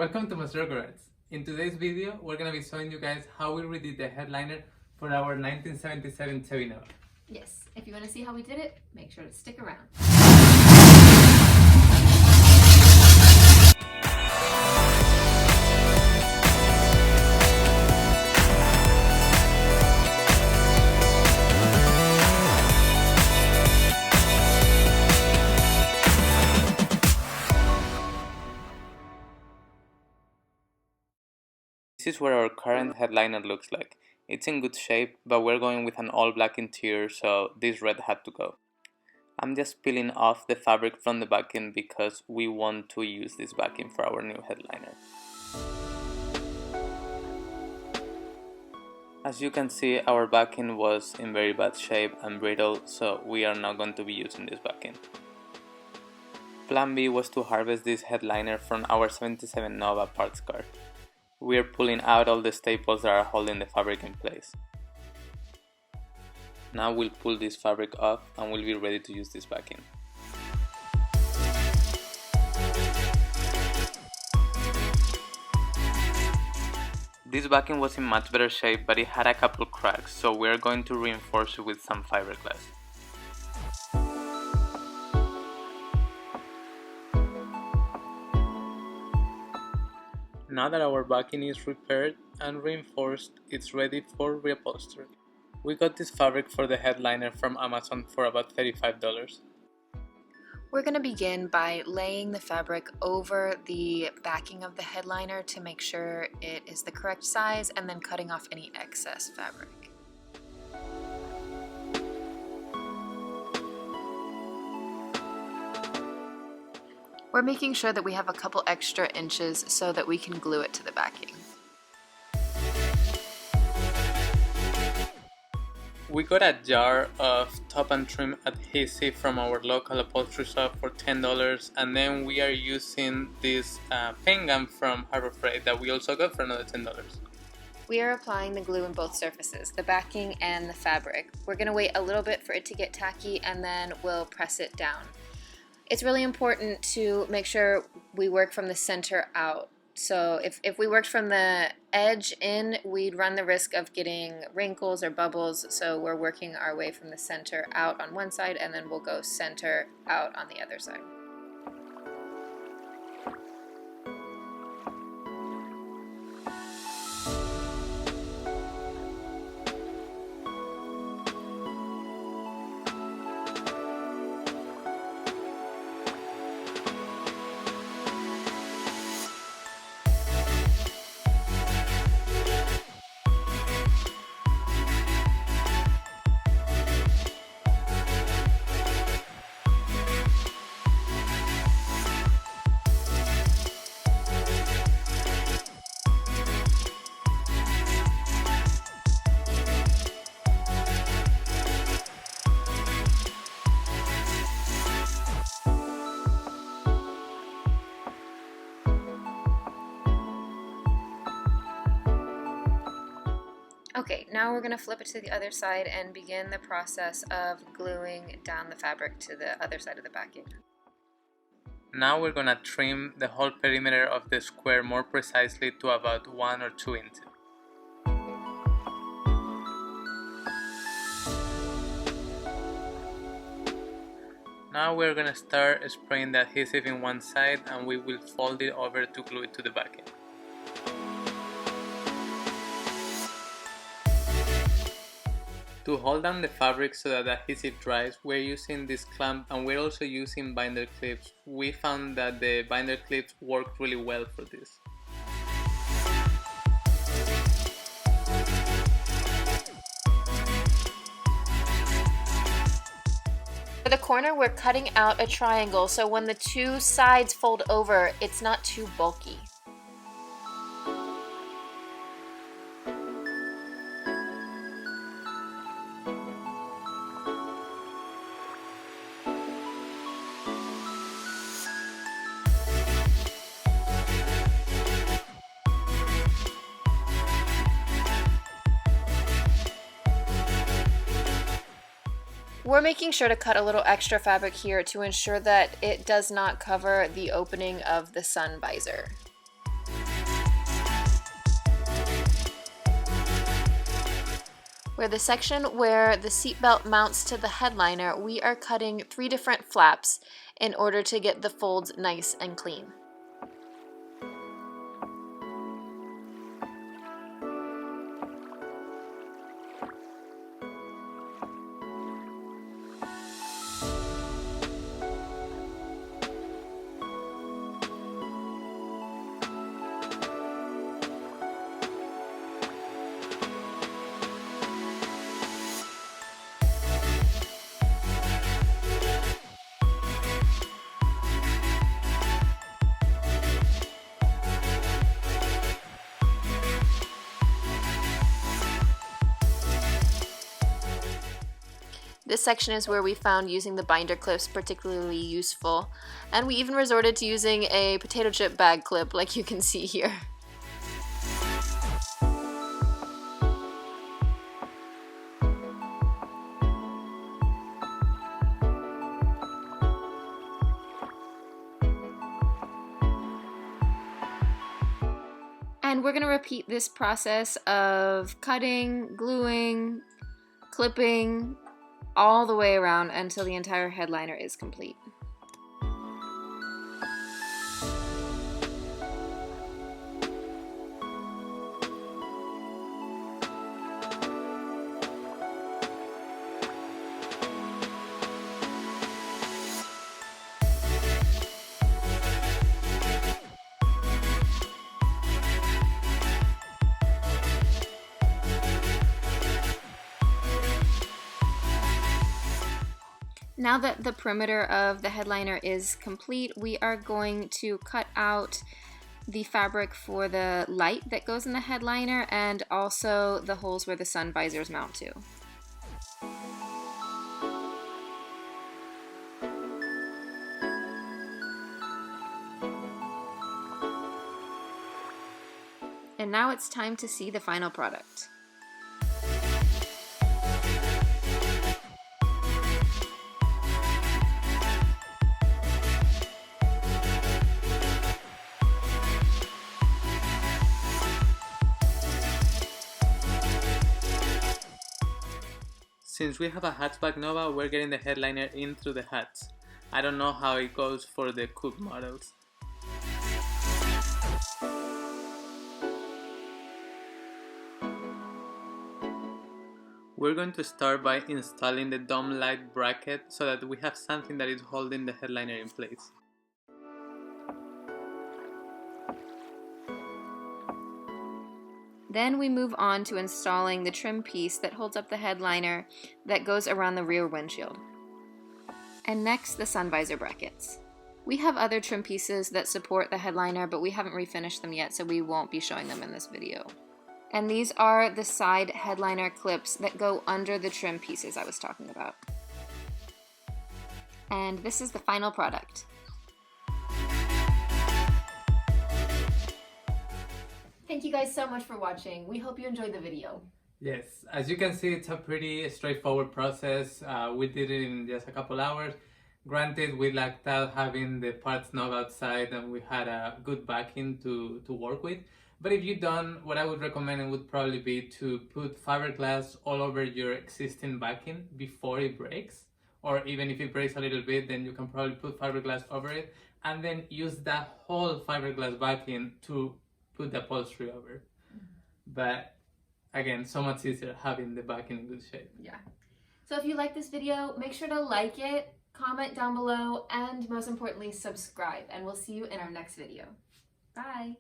Welcome to Master Garage. In today's video, we're going to be showing you guys how we redid the headliner for our 1977 Chevy Nova. Yes, if you want to see how we did it, make sure to stick around. This is what our current headliner looks like. It's in good shape, but we're going with an all black interior, so this red had to go. I'm just peeling off the fabric from the backing because we want to use this backing for our new headliner. As you can see, our backing was in very bad shape and brittle, so we are not going to be using this backing. Plan B was to harvest this headliner from our 77 Nova parts card. We are pulling out all the staples that are holding the fabric in place. Now we'll pull this fabric off and we'll be ready to use this backing. This backing was in much better shape, but it had a couple cracks, so we are going to reinforce it with some fiberglass. Now that our backing is repaired and reinforced, it's ready for reupholstery. We got this fabric for the headliner from Amazon for about $35. We're going to begin by laying the fabric over the backing of the headliner to make sure it is the correct size, and then cutting off any excess fabric. We're making sure that we have a couple extra inches so that we can glue it to the backing. We got a jar of top and trim adhesive from our local upholstery shop for $10, and then we are using this paint gun from Harbor Freight that we also got for another $10. We are applying the glue in both surfaces, the backing and the fabric. We're going to wait a little bit for it to get tacky, and then we'll press it down. It's really important to make sure we work from the center out. So if we worked from the edge in, we'd run the risk of getting wrinkles or bubbles. So we're working our way from the center out on one side, and then we'll go center out on the other side. Okay, now we're going to flip it to the other side and begin the process of gluing down the fabric to the other side of the backing. Now we're going to trim the whole perimeter of the square more precisely to about 1 or 2 inches. Now we're going to start spraying the adhesive in one side, and we will fold it over to glue it to the backing. To hold down the fabric so that the adhesive dries, we're using this clamp, and we're also using binder clips. We found that the binder clips work really well for this. For the corner, we're cutting out a triangle so when the two sides fold over, it's not too bulky. We're making sure to cut a little extra fabric here to ensure that it does not cover the opening of the sun visor. For the section where the seatbelt mounts to the headliner, we are cutting 3 different flaps in order to get the folds nice and clean. This section is where we found using the binder clips particularly useful, and we even resorted to using a potato chip bag clip like you can see here. And we're going to repeat this process of cutting, gluing, clipping, all the way around until the entire headliner is complete. Now that the perimeter of the headliner is complete, we are going to cut out the fabric for the light that goes in the headliner and also the holes where the sun visors mount to. And now it's time to see the final product. Since we have a hatchback Nova, we're getting the headliner in through the hatch. I don't know how it goes for the coupe models. We're going to start by installing the dome light bracket so that we have something that is holding the headliner in place. Then we move on to installing the trim piece that holds up the headliner that goes around the rear windshield. And next, the sun visor brackets. We have other trim pieces that support the headliner, but we haven't refinished them yet, so we won't be showing them in this video. And these are the side headliner clips that go under the trim pieces I was talking about. And this is the final product. Thank you guys so much for watching. We hope you enjoyed the video. Yes, as you can see, it's a pretty straightforward process. We did it in just a couple hours. Granted, we lucked out having the parts knob outside and we had a good backing to work with. But if you don't, what I would recommend would probably be to put fiberglass all over your existing backing before it breaks. Or even if it breaks a little bit, then you can probably put fiberglass over it and then use that whole fiberglass backing to put the upholstery over. But again, so much easier having the backing in good shape. Yeah. So if you like this video, make sure to like it, comment down below, and most importantly, subscribe. And we'll see you in our next video. Bye.